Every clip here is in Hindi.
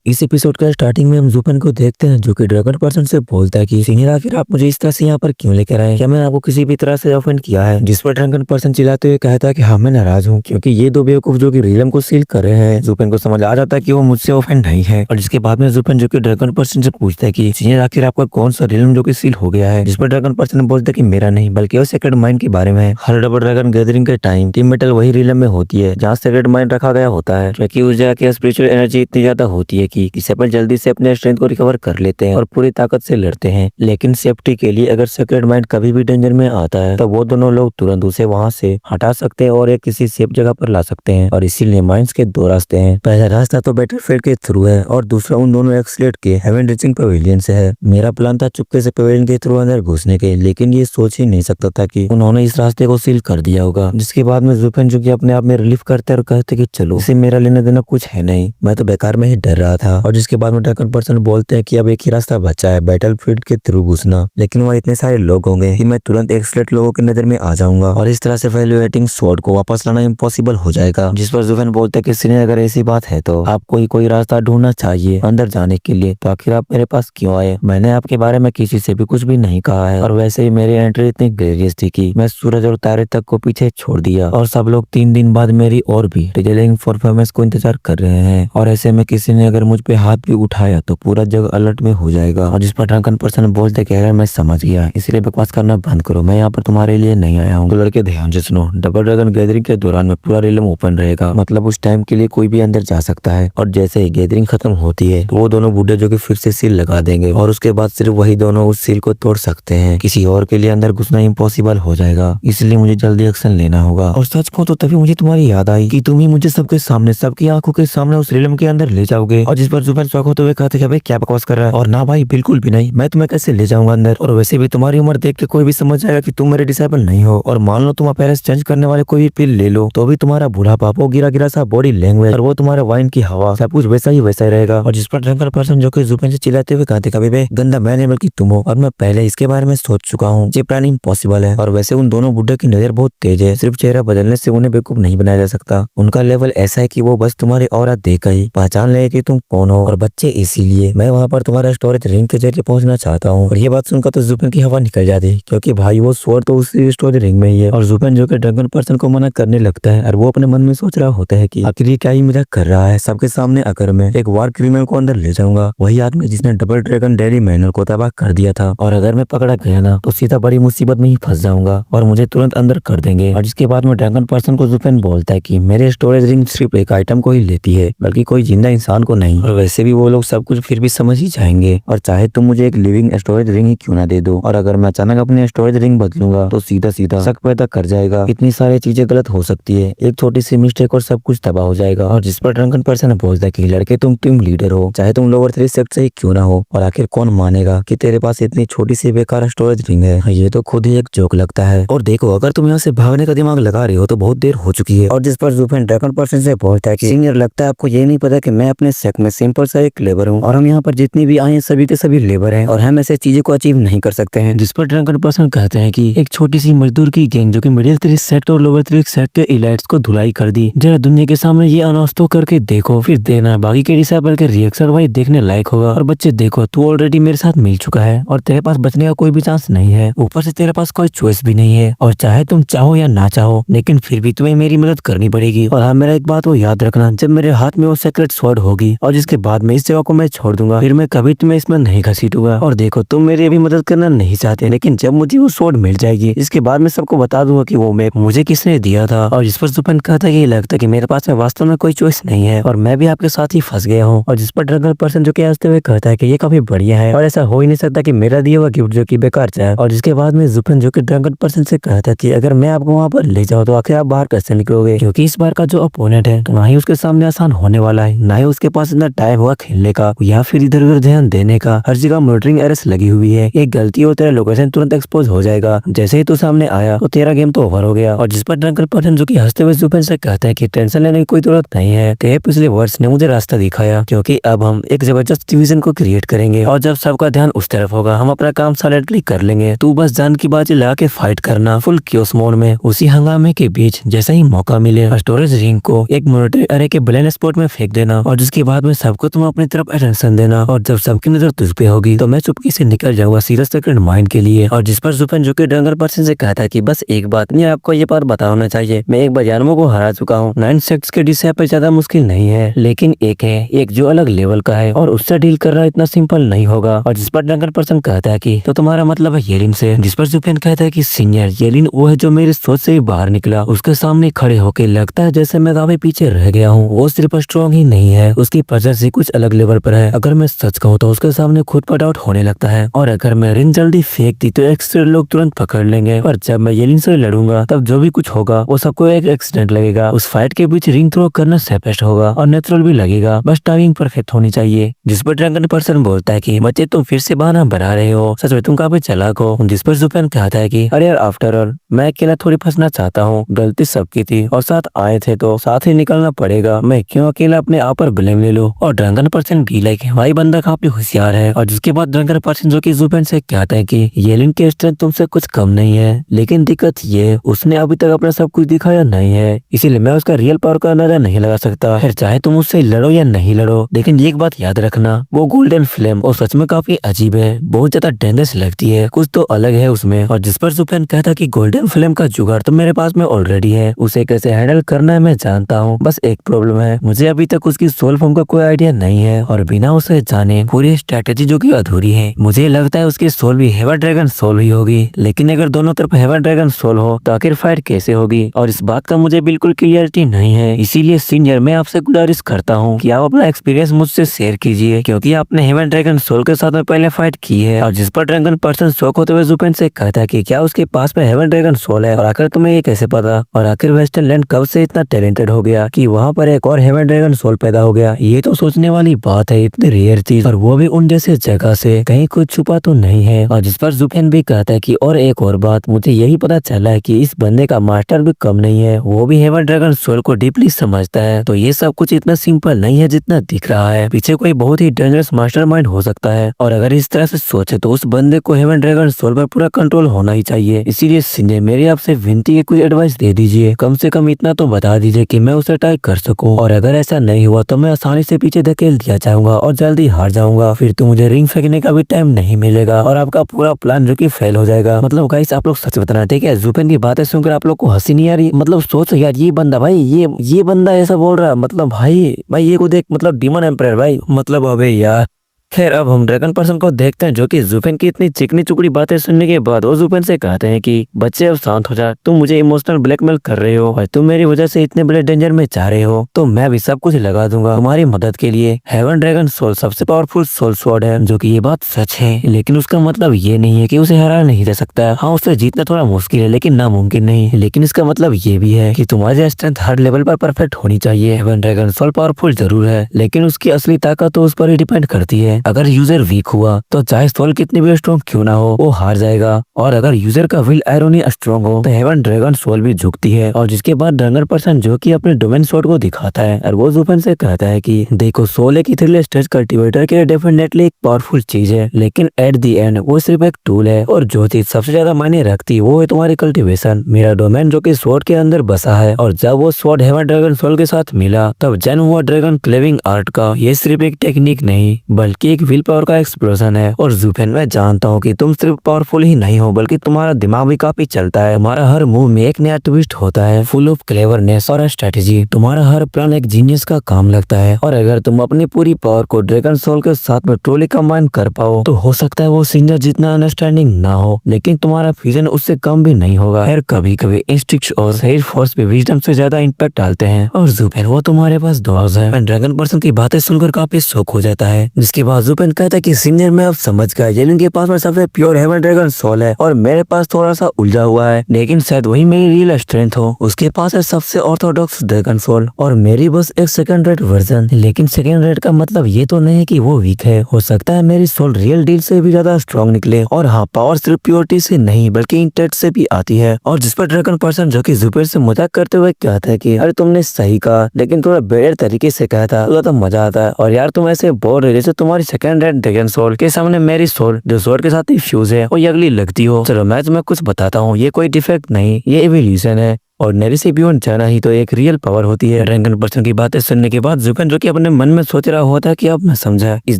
इस एपिसोड का स्टार्टिंग में हम जुपेन को देखते हैं जो कि ड्रैगन पर्सन से बोलता है कि सीनियर आखिर आप मुझे इस तरह से यहाँ पर क्यों लेकर आए, क्या मैंने आपको किसी भी तरह से ऑफेंड किया है। जिस पर ड्रैगन पर्सन चिल्लाते हुए कहता है कि हाँ मैं नाराज हूँ क्योंकि ये दो बेवकूफ जो कि रीलम को सील कर रहे हैं। जुपेन को समझ आ जाता है कि वो मुझसे ऑफेंड नहीं है और जिसके बाद में जुपेन जो कि ड्रैगन पर्सन से पूछता है कि सीनियर आखिर आपका कौन सा रीलम जो कि सील हो गया है। जिस पर ड्रैगन पर्सन बोलता है कि मेरा नहीं बल्कि वो सेक्रेट माइंड के बारे में है। हर डबल ड्रैगन गैदरिंग के टाइम टीम मेटल वही रीलम में होती है जहाँ सेक्रेट माइंड रखा गया होता है, क्योंकि उस जगह की स्पिरिचुअल एनर्जी इतनी ज्यादा होती है कि सेपल जल्दी से अपने स्ट्रेंथ को रिकवर कर लेते हैं और पूरी ताकत से लड़ते हैं। लेकिन सेफ्टी के लिए अगर सेक्रेट माइंड कभी भी डेंजर में आता है तो वो दोनों लोग तुरंत उसे वहां से हटा सकते हैं और एक किसी सेफ जगह पर ला सकते हैं। और इसीलिए माइंड्स के दो रास्ते हैं, पहला रास्ता तो बैटलफील्ड के थ्रू है और दूसरा उन दोनों एक्सलेट के हेवन रीचिंग पवेलियन से है। मेरा प्लान था चुपके से पवेलियन के थ्रू अंदर घुसने के, लेकिन ये सोच ही नहीं सकता था कि उन्होंने इस रास्ते को सील कर दिया होगा। जिसके बाद में जुपेन जो कि अपने आप में रिलीफ करते और कहते कि चलो इसे मेरा लेना देना कुछ है नहीं, मैं तो बेकार में ही डर रहा था। और जिसके बाद में ड्रैगन पर्सन बोलते हैं कि अब एक ही रास्ता बचा है, बैटलफील्ड के थ्रू घुसना, लेकिन वहाँ इतने सारे लोग होंगे कि मैं तुरंत एक्सलेट लोगों की नजर में आ जाऊंगा और इस तरह से वैल्यूएटिंग स्वॉर्ड को वापस लाना इम्पॉसिबल हो जाएगा। जिस पर जुफेन बोलते हैं कि सीनियर अगर ऐसी बात है तो आपको ही कोई रास्ता ढूंढना चाहिए अंदर जाने के लिए, तो आखिर आप मेरे पास क्यों आए? मैंने आपके बारे में किसी से भी कुछ भी नहीं कहा है और वैसे ही मेरी एंट्री इतनी ग्रेरियस थी कि मैं सूरज और तारे तक को पीछे छोड़ दिया और सब लोग 3 दिन बाद मेरी और भी डिटेलिंग परफॉर्मेंस को इंतजार कर रहे हैं। और ऐसे में किसी ने अगर मुझ पे हाथ भी उठाया तो पूरा जग अलर्ट में हो जाएगा। और जिस पर ड्रैगन पर्सन बोलते कह रहे मैं समझ गया, इसलिए बकवास करना बंद करो, मैं यहाँ पर तुम्हारे लिए नहीं आया हूँ। तो लड़के ध्यान से सुनो, डबल ड्रैगन गैदरिंग के दौरान में पूरा रिलम ओपन रहेगा, मतलब उस टाइम के लिए कोई भी अंदर जा सकता है। और जैसे ही गैदरिंग खत्म होती है तो वो दोनों बूढ़े जो कि फिर से सील लगा देंगे और उसके बाद सिर्फ वही दोनों उस सील को तोड़ सकते हैं, किसी और के लिए अंदर घुसना इम्पॉसिबल हो जाएगा। इसलिए मुझे जल्दी एक्शन लेना होगा। और सच कहूं तो तभी मुझे तुम्हारी याद आई कि तुम ही मुझे सबके सामने, सबकी आंखों के सामने उस रिलम के अंदर ले जाओगे। और जिस पर जुफेन शौक होते हुए कहते भाई क्या बकवास कर रहा है, और ना भाई बिल्कुल भी नहीं, मैं तुम्हें कैसे ले जाऊंगा अंदर, और वैसे भी तुम्हारी उम्र देख के कोई भी समझ जाएगा कि तुम मेरे डिसाइबल नहीं हो। और मान लो तुम अपेयरेंस चेंज करने वाले कोई भी पिल ले लो तो भी तुम्हारा बूढ़ा पापो गिरा गिरा सा बॉडी लैंग्वेज और वो तुम्हारे वाइन की हवा सब कुछ वैसा ही रहेगा। और जिस पर ड्रंकन पर्सन जो कि जुफेन से चिल्लाते हुए कहते कभी बे गंदा मैं नहीं बल्कि तुम हो, और मैं पहले इसके बारे में सोच चुका हूँ, ये प्लान इम्पॉसिबल है। और वैसे उन दोनों बुड्ढे की नजर बहुत तेज है, सिर्फ चेहरा बदलने से उन्हें बेवकूफ नहीं बनाया जा सकता। उनका लेवल ऐसा है कि वो बस तुम्हारी औरत देखकर ही पहचान ले कि तुम कौन हो। और बच्चे इसीलिए मैं वहाँ पर तुम्हारा स्टोरेज रिंग के जरिए पहुंचना चाहता हूँ। और ये बात सुनकर तो जुपेन की हवा निकल जाती है क्योंकि भाई वो स्वॉर्ड तो उसी स्टोरेज रिंग में ही है। और जुपेन जो कि ड्रैगन पर्सन को मना करने लगता है और वो अपने मन में सोच रहा होता है कि आखिर ये क्या ही मजाक कर रहा है सबके सामने। अगर मैं एक वार क्रिमिनल को अंदर ले जाऊंगा, वही आदमी जिसने डबल ड्रैगन डेली मैनुअल को तबाह कर दिया था, और अगर मैं पकड़ा गया ना तो सीधा बड़ी मुसीबत में ही फंस जाऊंगा और मुझे तुरंत अंदर कर देंगे। और जिसके बाद में ड्रैगन पर्सन को जुपेन बोलता है कि मेरे स्टोरेज रिंग सिर्फ एक आइटम को ही लेती है बल्कि कोई जिंदा इंसान को नहीं। और वैसे भी वो लोग सब कुछ फिर भी समझ ही जाएंगे, और चाहे तुम मुझे एक लिविंग स्टोरेज रिंग ही क्यों ना दे दो, और अगर मैं अचानक अपने स्टोरेज रिंग बदलूंगा तो सीधा सीधा शक पैदा कर जाएगा। इतनी सारी चीजें गलत हो सकती है, एक छोटी सी मिस्टेक और सब कुछ तबाह हो जाएगा। और जिस पर ड्रंकन पर्सन बोलता है कि लड़के तुम टीम लीडर हो, चाहे तुम लोअर 3 सेक्ट से ही क्यों ना हो, और आखिर कौन मानेगा कि तेरे पास इतनी छोटी सी बेकार स्टोरेज रिंग है। ये तो खुद ही एक जोक लगता है। और देखो अगर तुम यहाँ से भागने का दिमाग लगा रहे हो तो बहुत देर हो चुकी है। और जिस पर जुफेन ड्रैगन पर्सन से बोलता है कि सीनियर लगता है आपको ये नहीं पता कि मैं अपने सेक्ट में सिंपल सा एक लेबर हूँ और हम यहाँ पर जितनी भी आए सभी के सभी लेबर हैं और हम ऐसे चीजें को अचीव नहीं कर सकते हैं। जिस पर ड्रैगन पर्सन कहते हैं कि एक छोटी सी मजदूर की गैंग जो कि मिडिल 3 सेक्ट और लोअर 3 सेक्ट के इलाइट्स को धुलाई कर दी, जरा दुनिया के सामने ये अनाउंस तो करके देखो, फिर देना बाकी के डिसाइबल के रिएक्शन भाई देखने लायक होगा। और बच्चे देखो तू ऑलरेडी मेरे साथ मिल चुका है और तेरे पास बचने का कोई भी चांस नहीं है, ऊपर से तेरे पास कोई चॉइस भी नहीं है, और चाहे तुम चाहो या ना चाहो लेकिन फिर भी तुम्हें मेरी मदद करनी पड़ेगी। और हाँ मेरा एक बात वो याद रखना, जब मेरे हाथ में वो सेक्रेट स्वॉर्ड होगी और जिसके बाद में इस जगह को मैं छोड़ दूंगा, फिर मैं कभी तुम्हें इसमें नहीं घसीटूंगा। और देखो तुम मेरी अभी मदद करना नहीं चाहते, लेकिन जब मुझे वो स्वॉर्ड मिल जाएगी इसके बाद मैं सबको बता दूंगा कि वो मैप मुझे किसने दिया था। और जिस पर जुपेन कहता है कि लगता है कि मेरे पास में वास्तव में कोई चॉइस नहीं है और मैं भी आपके साथ ही फंस गया हूँ। और जिस पर ड्रैगन पर्सन जो कि हंसते हुए कहता है कि ये काफी बढ़िया है और ऐसा हो ही नहीं सकता कि मेरा दिया हुआ गिफ्ट जो कि बेकार जाए। और जिसके बाद में जुपेन जो कि ड्रैगन पर्सन से कहता है कि अगर मैं आपको वहाँ पर ले जाऊँ तो आखिर आप बाहर कैसे निकलोगे, क्योंकि इस बार का जो अपोनेंट है तो ना ही उसके सामने आसान होने वाला है, ना ही उसके पास इतना टाइम हुआ खेलने का या फिर इधर उधर ध्यान देने का। हर जगह मॉनिटरिंग एरर्स लगी हुई है, एक गलती हो तेरा लोकेशन तुरंत एक्सपोज हो जाएगा, जैसे ही तू सामने आया तो तेरा गेम तो ओवर हो गया। और जिस पर ड्रंकन पर्सन जो कि हंसते हुए जुपेन से कहता है कि टेंशन लेने की कोई जरूरत नहीं है, तेरे पिछले वर्ड्स ने मुझे रास्ता दिखाया, क्योंकि अब हम एक जबरदस्त डिवीजन को क्रिएट करेंगे और जब सबका ध्यान उस तरफ होगा हम अपना काम साइलेंटली कर लेंगे। तू बस जान की बाजी लगा के फाइट करना फुल क्योस मोड में। उसी हंगामे के बीच जैसे ही मौका मिले स्टोरेज रिंग को एक मॉनिटरिंग एरे के ब्लाइंड स्पॉट में फेंक देना। और जिसके बाद में सबको तुम अपनी तरफ अटेंशन देना और जब सबकी नजर तुझ पे होगी तो मैं चुपके से निकल जाऊंगा सीधा सेकंड माइंड के लिए। और जिस पर जुफेन जो कि ड्रंकन पर्सन से कहता है कि बस एक बात नहीं, आपको ये बात बता होना चाहिए, मैं एक बार जानवरों को हरा चुका हूँ। 9 सेक्स के डिसाइपल ज्यादा मुश्किल नहीं है, लेकिन एक है, एक जो अलग लेवल का है और उससे डील करना इतना सिंपल नहीं होगा। और जिस पर ड्रंकन पर्सन कहता है कि तो तुम्हारा मतलब है येलिन से। जिस पर जुफेन कहता है कि सीनियर, येलिन वो है जो मेरी सोच से ही बाहर निकला। उसके सामने खड़े होके लगता है जैसे मैं काफी पीछे रह गया हूँ। वो सिर्फ स्ट्रॉन्ग ही नहीं है, उसकी प्रेजेंस ही कुछ अलग लेवल पर है। अगर मैं सच कहूँ तो उसके सामने खुद पर डाउट होने लगता है, और अगर मैं रिंग जल्दी फेंक दी तो एक्सट्रा लोग तुरंत पकड़ लेंगे। पर जब मैं येलिन से लड़ूंगा तब जो भी कुछ होगा वो सबको एक एक्सीडेंट लगेगा। उस फाइट के बीच रिंग थ्रो करना सेफेस्ट होगा और नेचुरल भी लगेगा, बस टाइमिंग परफेक्ट होनी चाहिए। जिस पर ड्रंकन पर्सन बोलता है कि बच्चे तुम फिर से बहाना बना रहे हो, सच में तुम काफी चालाक हो। जिस पर जुफेन कहता है कि अरे यार, आफ्टर ऑल मैं अकेला थोड़ी फंसना चाहता हूँ, गलती सबकी थी और साथ आए थे तो साथ ही निकलना पड़ेगा, मैं क्यों अकेला अपने आप पर ब्लेम ले लूं। और ड्रंकन पर्सन भी लाइक भाई बंदा काफी होशियार है। और जिसके बाद ड्रंकन पर्सन जो कि जुफेन से कहता है कि येलिन की स्ट्रेंथ तुमसे कुछ कम नहीं है, लेकिन दिक्कत ये उसने अभी तक अपना सब कुछ दिखाया नहीं है, इसीलिए मैं उसका रियल पावर का अंदाजा नहीं लगा सकता। फिर चाहे तुम उससे लड़ो या नहीं लड़ो, लेकिन एक बात याद रखना, वो गोल्डन फ्लेम और सच में काफी अजीब है, बहुत ज्यादा डेंजरस लगती है, कुछ तो अलग है उसमें। और जिस पर जुफेन कहता कि गोल्डन फ्लेम का जुगाड़ तो मेरे पास में ऑलरेडी है, उसे कैसे हैंडल करना है मैं जानता हूँ, बस एक प्रॉब्लम है, मुझे अभी तक उसकी सोल फॉर्म का कोई आइडिया नहीं है और बिना उसे जाने पूरी स्ट्रेटेजी जो कि अधूरी है। मुझे लगता है उसकी सोल भी हेवन ड्रैगन सोल ही होगी, लेकिन अगर दोनों तरफ हेवन ड्रैगन सोल हो तो आखिर फाइट कैसे होगी, और इस बात का मुझे बिल्कुल क्लियरिटी नहीं है। इसीलिए सीनियर, मैं आपसे गुजारिश करता हूँ कि आप अपना एक्सपीरियंस मुझसे शेयर कीजिए, क्योंकि आपने हेवन ड्रैगन सोल के साथ में पहले फाइट की है। और जिस पर ड्रैगन पर्सन शौक होते हुए जुफेन से कहता है कि क्या उसके पास में हेवन ड्रैगन सोल है, और आखिर तुम्हें ये कैसे पता, और आखिर वेस्टर्न लैंड कब से इतना टैलेंटेड हो गया कि वहाँ पर एक और हेवन ड्रैगन सोल पैदा हो गया। ये तो सोचने वाली बात है, इतनी रेयर चीज, और वो भी उन जैसे जगह से, कहीं कुछ छुपा तो नहीं है। और जिस पर जुफेन भी कहता है कि और एक और बात, मुझे यही पता चला है कि इस बंदे का मास्टर भी कम नहीं है, वो भी हेवन ड्रैगन सोल को डीपली समझता है। तो ये सब कुछ इतना सिंपल नहीं है जितना दिख रहा है, पीछे कोई बहुत ही डेंजरस मास्टरमाइंड हो सकता है। और अगर इस तरह से सोचे तो उस बंदे को हेवन ड्रैगन सोल पर पूरा कंट्रोल होना ही चाहिए। इसीलिए सीनियर, मेरी आपसे विनती है, कुछ एडवाइस दे दीजिए, कम से कम इतना तो बता दीजिए कि मैं उसे ट्राई कर सकूं, और अगर ऐसा नहीं हुआ तो मैं आसानी से पीछे धकेल दिया जाऊंगा और जल्दी हार जाऊंगा, फिर तो मुझे रिंग फेंकने का भी टाइम नहीं मिलेगा और आपका पूरा प्लान जो कि फेल हो जाएगा। मतलब गाइस, आप लोग सच बताना, ठीक है? जुफेन की बातें सुनकर आप लोग को हंसी नहीं आ रही? मतलब सोचो यार, ये बंदा भाई, ये बंदा ऐसा बोल रहा है, मतलब भाई ये को देख, मतलब डीमन एम्पायर भाई, मतलब अबे यार। खैर, अब हम ड्रैगन पर्सन को देखते हैं, जो कि जुफेन की इतनी चिकनी चुकड़ी बातें सुनने के बाद वो जुफेन से कहते हैं कि बच्चे अब शांत हो जा, तुम मुझे इमोशनल ब्लैकमेल कर रहे हो और तुम मेरी वजह से इतने बड़े डेंजर में जा रहे हो, तो मैं भी सब कुछ लगा दूंगा तुम्हारी मदद के लिए। हेवन ड्रैगन सोल सबसे पावरफुल सोल स्वॉर्ड है, जो कि ये बात सच है, लेकिन उसका मतलब ये नहीं है कि उसे हरा नहीं जा सकता। हाँ, उसे जीतना थोड़ा मुश्किल है लेकिन नामुमकिन नहीं। लेकिन इसका मतलब ये भी है कि तुम्हारी स्ट्रेंथ हर लेवल पर परफेक्ट होनी चाहिए। हेवन ड्रैगन सोल पावरफुल जरूर है, लेकिन उसकी असली ताकत तो उस पर ही डिपेंड करती है। अगर यूजर वीक हुआ तो चाहे सोल कितनी भी स्ट्रॉन्ग क्यों ना हो, वो हार जाएगा, और अगर यूजर का विल आयरन ही स्ट्रॉन्ग हो तो हेवन ड्रैगन सोल भी झुकती है। और जिसके बाद ड्रैगन पर्सन जो कि अपने डोमेन शॉट को दिखाता है और वो जुफेन से कहता है कि देखो, सोल एक इथेरियल स्टेज कल्टीवेटर के लिए डेफिनेटली एक पावरफुल चीज है, लेकिन एट द एंड वो सिर्फ एक टूल है, और जो चीज सबसे ज्यादा मायने रखती है वो है तुम्हारी कल्टीवेशन। मेरा डोमेन जो कि स्वॉर्ड के अंदर बसा है, और जब वो स्वॉर्ड हेवन ड्रैगन सोल के साथ मिला तब जन्म हुआ ड्रैगन क्लेविंग आर्ट का। ये सिर्फ एक टेक्निक नहीं बल्कि एक विल पावर का एक्सप्लोजन है। और जुफेन, मैं जानता हूँ कि तुम सिर्फ पावरफुल ही नहीं हो, बल्कि तुम्हारा दिमाग भी काफी चलता है, तुम्हारा हर मूव में एक नया ट्विस्ट होता है, फुल ऑफ क्लेवरनेस और स्ट्रेटेजी। तुम्हारा हर प्लान एक जीनियस का काम लगता है, और अगर तुम अपनी पूरी पावर को ड्रैगन सोल के साथ में ट्रोली कंबाइन कर पाओ तो हो सकता है वो सीनियर जितना अंडरस्टैंडिंग ना हो, लेकिन तुम्हारा विजन उससे कम भी नहीं होगा। खैर, कभी कभी इंस्टिंक्ट और सही फोर्स पे विजडम से ज्यादा इम्पैक्ट डालते हैं। और जुफेन, वो तुम्हारे पास डॉग्स है। ड्रैगन पर्सन की बातें सुनकर काफी शौक हो जाता है, जिसके बाद जुफेन कहता है कि सीनियर, मैं अब समझ गया, येलिन के पास में सबसे प्योर हेवन ड्रैगन सोल है और मेरे पास थोड़ा सा उलझा हुआ है, लेकिन शायद वही मेरी रियल स्ट्रेंथ हो। उसके पास है सबसे ऑर्थोडॉक्स ड्रैगन सोल और मेरी बस एक सेकंड रेट वर्जन। लेकिन सेकंड रेट का मतलब ये तो नहीं है कि वो वीक है, हो सकता है मेरी सोल रियल डील से भी ज्यादा स्ट्रॉन्ग निकले। और हाँ, पावर सिर्फ प्योरिटी से नहीं बल्कि इंटेंट से भी आती है। और जिस पर ड्रैगन पर्सन जो कि जुफेन से मजाक करते हुए कहता है कि अरे तुमने सही कहा, लेकिन थोड़ा बेटर तरीके से कहता तो ज्यादा मजा आता है। और यार, तुम ऐसे बोल रहे जैसे तुम्हारी सेकंड रेट ड्रैगन सोल के सामने मेरी सोल जो स्वॉर्ड के साथ ही फ्यूज है वो अगली लगती हो। चलो मैं तुम्हें कुछ बताता हूँ, ये कोई डिफेक्ट नहीं, ये एवोल्यूशन है। ऑर्डिनरी से बियॉन्ड जाना ही तो एक रियल पावर होती है। ड्रैगन पर्सन की बातें सुनने के बाद जुपेन जो कि अपने मन में सोच रहा होता कि अब मैं समझा, इस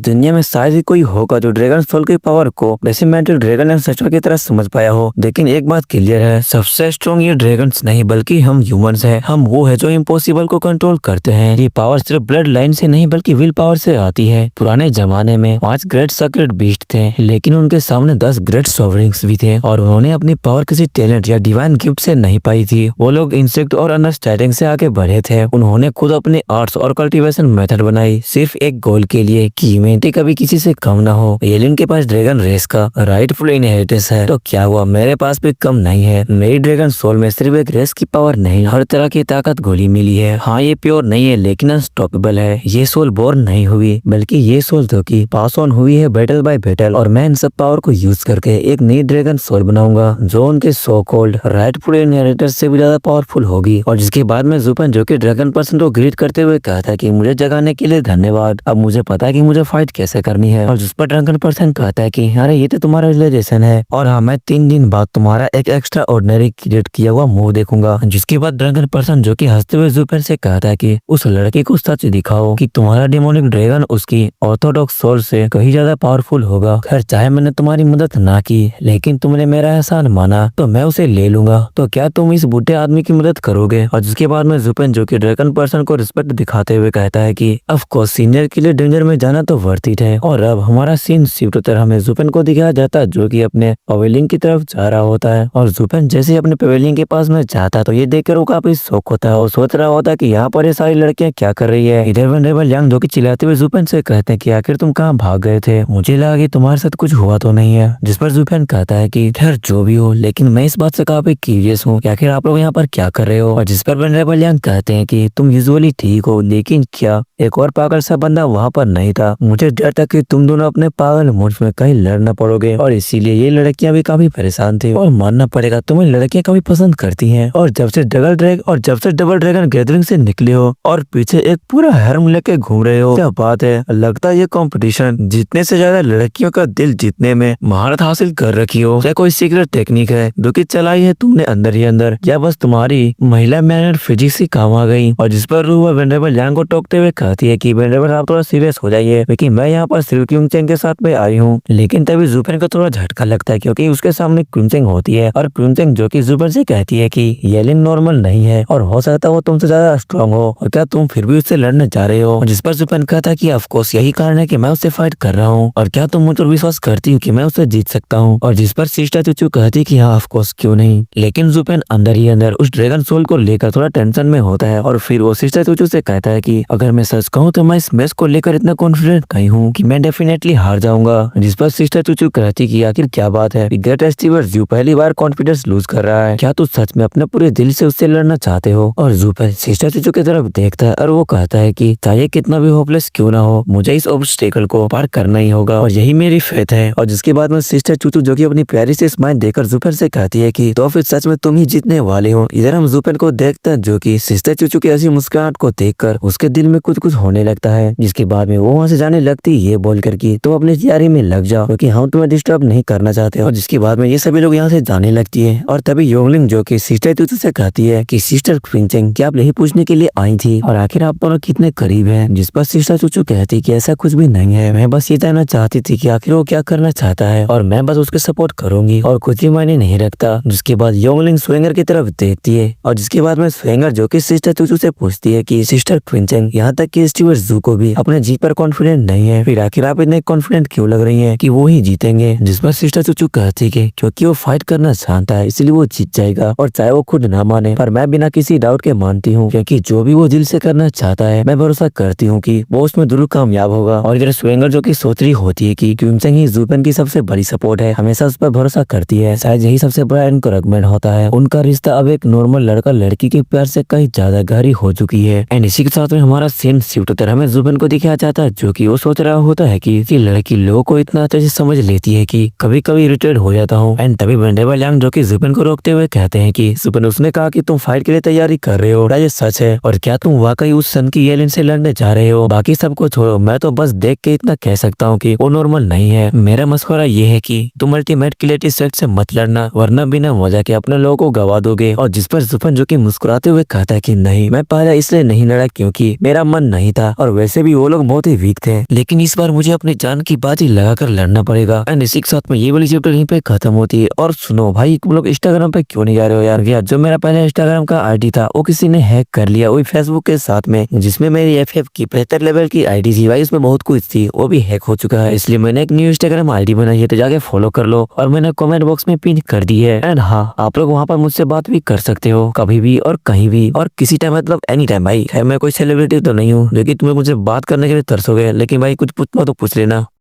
दुनिया में शायद ही कोई होगा जो ड्रैगन सोल की पावर को वैसे मेंटल ड्रैगन एंड सचुआ की तरह समझ पाया हो। लेकिन एक बात क्लियर है, सबसे स्ट्रॉन्ग ये ड्रैगन्स नहीं बल्कि हम ह्यूमंस हैं। हम वो है जो इम्पॉसिबल को कंट्रोल करते हैं। ये पावर सिर्फ ब्लड लाइन से नहीं बल्कि विल पावर से आती है। पुराने जमाने में 5 ग्रेट सेक्रेट बीस्ट थे, लेकिन उनके सामने 10 ग्रेट सॉवरिंग्स भी थे और उन्होंने अपनी पावर किसी टैलेंट या डिवाइन गिफ्ट से नहीं पाई थी। वो लोग इंसेक्ट और अंडरस्टैंडिंग से आगे बढ़े थे। उन्होंने खुद अपने आर्ट्स और कल्टीवेशन मेथड बनाई सिर्फ एक गोल के लिए कि ह्यूमैनिटी कभी किसी से कम ना हो। एलियन के पास ड्रैगन रेस का राइटफुल इनहेरिटेंस है, तो क्या हुआ मेरे पास भी कम नहीं है। मेरी ड्रैगन सोल में सिर्फ एक रेस की पावर नहीं, हर तरह की ताकत घुली मिली है। हाँ ये प्योर नहीं है लेकिन अनस्टॉपेबल है। ये सोल बोर्न नहीं हुई बल्कि ये सोल तो की पास ऑन हुई है बैटल बाय बैटल, और मैं इन सब पावर को यूज करके एक नई ड्रैगन सोल बनाऊंगा जो उनके सो कॉल्ड राइटफुल इनहेरिटेंस से भी ज्यादा पावरफुल होगी। और जिसके बाद में जुपेन जो कि ड्रैगन पर्सन को ग्रीट करते हुए कहता है कि मुझे जगाने के लिए धन्यवाद, अब मुझे पता है कि मुझे फाइट कैसे करनी है। और जिस पर ड्रैगन पर्सन कहता है कि अरे ये तो तुम्हारा रियलाइजेशन है, और हाँ मैं 3 दिन बाद तुम्हारा एक एक्स्ट्रा ऑर्डिनरी क्रिएट किया हुआ मुंह देखूंगा। जिसके बाद ड्रैगन पर्सन जो कि हंसते हुए जुपेन से कहता है कि उस लड़के को सच दिखाओ कि तुम्हारा डेमोनिक ड्रैगन उसकी ऑर्थोडॉक्स सोल से कहीं ज्यादा पावरफुल होगा। खैर चाहे मैंने तुम्हारी मदद ना की लेकिन तुमने मेरा एहसान माना तो मैं उसे ले लूंगा, तो क्या तुम इस बूढ़े आदमी की मदद करोगे। और जिसके बाद में जुपेन जो कि ड्रैगन पर्सन को रिस्पेक्ट दिखाते हुए कहता है कि ऑफ कोर्स सीनियर के लिए डेंजर में जाना तो वर्थ इट है। और अब हमारा सीन शिफ्ट होकर हमें जुपेन को दिखाया जाता है जो कि अपने पवेलियन की तरफ जा रहा होता है। और जुपेन जैसे अपने पवेलियन के पास में जाता तो ये देखकर वो काफी शौक होता है और सोच रहा होता है कि यहाँ पर ये सारी लड़कियां क्या कर रही है। इधर वेनरेबल यंग जो कि चिल्लाते हुए जुपेन से कहते हैं कि आखिर तुम कहाँ भाग गए थे, मुझे लगा कि तुम्हारे साथ कुछ हुआ तो नहीं है। जिस पर जुपेन कहता है कि खैर जो भी हो, लेकिन मैं इस बात से काफी क्यूरियस हूँ कि आखिर आप लोग यहाँ पर क्या कर रहे हो। और जिस पर वेनरेबल यंग कहते हैं कि तुम यूजुअली ठीक हो लेकिन क्या एक और पागल सा बंदा वहाँ पर नहीं था। मुझे डर था कि तुम दोनों अपने पागल मूड में कहीं लड़ न पड़ोगे, और इसीलिए ये लड़कियां भी काफी परेशान थी। और मानना पड़ेगा तुम्हें लड़कियां काफी पसंद करती हैं। और जब से डबल ड्रैगन गैदरिंग से निकले हो और पीछे एक पूरा हैरम लेके घूम रहे हो, क्या बात है। लगता है ये कंपटीशन जितने से ज्यादा लड़कियों का दिल जीतने में महारत हासिल कर रखी हो, क्या कोई सीक्रेट टेक्निक है जो कि चलाई है तुमने अंदर ही अंदर, या बस तुम्हारी महिला मैनर फिजिक्स ही काम आ गई। और जिस पर रूह वेनरेबल यांग को टोकते हुए कहती है कि वेनरेबल आप थोड़ा सीरियस हो जाइए क्योंकि मैं यहाँ पर सिर्फ क्यूंगचेंग के साथ में आई हूँ। लेकिन तभी जुपेन को थोड़ा झटका लगता है क्योंकि उसके सामने क्यूंगचेंग होती है, और क्यूंगचेंग जो कि जुपेन से कहती है कि येलिन नॉर्मल नहीं है और हो सकता है वो तुमसे ज्यादा स्ट्रॉन्ग हो, और क्या तुम फिर भी उससे लड़ने जा रहे हो। जिस पर जुपेन कहता है कि ऑफ कोर्स यही कारण है कि मैं उससे फाइट कर रहा हूँ, और क्या तुम मुझ पर विश्वास करती हो कि मैं उससे जीत सकता हूँ। और जिस पर सिस्टर चूचू कहती कि हाँ ऑफ कोर्स क्यों नहीं। लेकिन जुपेन अंदर ही अंदर उस ड्रैगन सोल को लेकर थोड़ा टेंशन में होता है, और फिर वो सिस्टर चूचू से कहता है कि अगर मैं सच कहूँ तो मैं इस मैच को लेकर इतना कॉन्फिडेंट नहीं हूँ कि मैं डेफिनेटली हार जाऊंगा। जिस पर सिस्टर चूचू कहती कि आखिर क्या बात है, ग्रेट अचीवर जू पहली बार कॉन्फिडेंस लूज कर रहा है, क्या तू सच में अपने पूरे दिल से उससे लड़ना चाहते हो। और जुपेन सिस्टर चूचू की तरफ देखता है और वो कहता है कि चाहे कितना भी होपलेस क्यों ना हो, मुझे इस ऑब्स्टेकल को पार करना ही होगा और यही मेरी फेथ है। और जिसके बाद में सिस्टर चूचू जो कि अपनी प्यारी से स्माइल देकर जुपेन से कहती है कि तो फिर सच में तुम ही जीतने वाले हो। इधर हम जुपेन को देखते हैं जो कि सिस्टर चूचू की ऐसी मुस्कुराहट को देखकर उसके दिल में कुछ कुछ होने लगता है। जिसके बाद में वो वहाँ से जाने लगती ये बोल कर कि तुम अपनी तैयारी में लग जाओ क्योंकि हम तुम्हें डिस्टर्ब नहीं करना चाहते। और जिसके बाद में ये सभी लोग यहाँ से जाने लगती है, और तभी योंगलिंग जो कि सिस्टर चूचू से कहती है कि सिस्टर क्विंचेंग क्या आप यही पूछने के लिए आई थी और आखिर आप दोनों कितने करीब हैं। जिस पर सिस्टर चूचू कहती कि ऐसा कुछ भी नहीं है, मैं बस ये जानना चाहती थी कि आखिर वो क्या करना चाहता है और मैं बस उसके सपोर्ट करूंगी और कुछ भी मायने नहीं रखता। जिसके बाद योंगलिंग स्वेंगर की तरफ देखती है, और जिसके बाद में स्वेंगर जो कि सिस्टर चूचू से पूछती है कि सिस्टर क्विंचेंग यहाँ तक कि स्टीवर्ट जू को भी अपने जीत पर कॉन्फिडेंट नहीं है, फिर आखिर आप इतने कॉन्फिडेंट क्यों लग रही हैं कि वो ही जीतेंगे। जिस पर सिस्टर चूचू कहती है क्योंकि वो फाइट करना जानता है इसलिए वो जीत जाएगा, और चाहे वो खुद ना माने पर मैं बिना किसी डाउट के मानती हूँ क्योंकि जो भी वो दिल से करना चाहता है मैं भरोसा करती हूँ कि वो उसमें जरूर कामयाब होगा। और इधर स्वेंगर जो कि सोच रही होती है कि क्विंचेंग ही जुपेन की सबसे बड़ी सपोर्ट है, हमेशा उस पर भरोसा करती है, शायद यही सबसे बड़ा एनकरेजमेंट होता है। उनका रिश्ता अब एक नॉर्मल लड़का लड़की के प्यार से कहीं ज्यादा गहरी हो चुकी है। एंड इसी के साथ में हमारा सीन शिफ्ट तरह में जुबेन को दिखाया जाता है, जो कि वो सोच रहा होता है कि लड़की लोगों को इतना अच्छे से समझ लेती है कि कभी कभी इरिटेट हो जाता हूँ। एंड तभी वेंडेबल यांग जो कि जुबेन को रोकते हुए कहते हैं कि जुबेन, उसने कहा कि तुम फाइट के लिए तैयारी कर रहे हो, क्या ये सच है? और क्या तुम वाकई उस सन की एलियन से लड़ने जा रहे हो? बाकी सबको छोड़ो, मैं तो बस देख के इतना कह सकता हूँ कि वो नॉर्मल नहीं है। मेरा मशवरा ये है कि तुम अल्टीमेट क्रिएटिव सेट से मत लड़ना, वरना बिना मजा के अपने लोगों को गवा दोगे। और जिस पर जुबेन जो कि मुस्कुराते हुए कहता है कि नहीं, मैं पहले इसलिए नहीं लड़ा क्योंकि मेरा मन नहीं था, और वैसे भी वो लोग बहुत ही वीक थे, लेकिन इस बार मुझे अपनी जान की बाजी लगाकर लड़ना पड़ेगा। एंड इसी के साथ में ये वाली चैप्टर यहीं पे खत्म होती है। और सुनो भाई, तुम लोग इंस्टाग्राम पे क्यों नहीं जा रहे हो यार? जो मेरा पहले इंस्टाग्राम का आईडी था वो किसी ने हैक कर लिया, वही फेसबुक के साथ में, जिसमें मेरी एफएफ की 75 लेवल की आईडी थी भाई, उसमें बहुत कुछ थी, वो भी हैक हो चुका है। इसलिए मैंने एक न्यू इंस्टाग्राम आईडी बनाई है, तो जाके फॉलो कर लो, और मैंने कमेंट बॉक्स में पिन कर दी है। एंड हाँ, आप लोग वहाँ पर मुझसे बात भी कर सकते हो, कभी भी और कहीं भी और किसी टाइम, मतलब एनी टाइम भाई। खैर मैं कोई सेलिब्रिटी तो नहीं हूँ जो कि तुम्हें मुझे बात करने के लिए तरसोगे, लेकिन भाई कुछ पूछना तो पूछ लेना।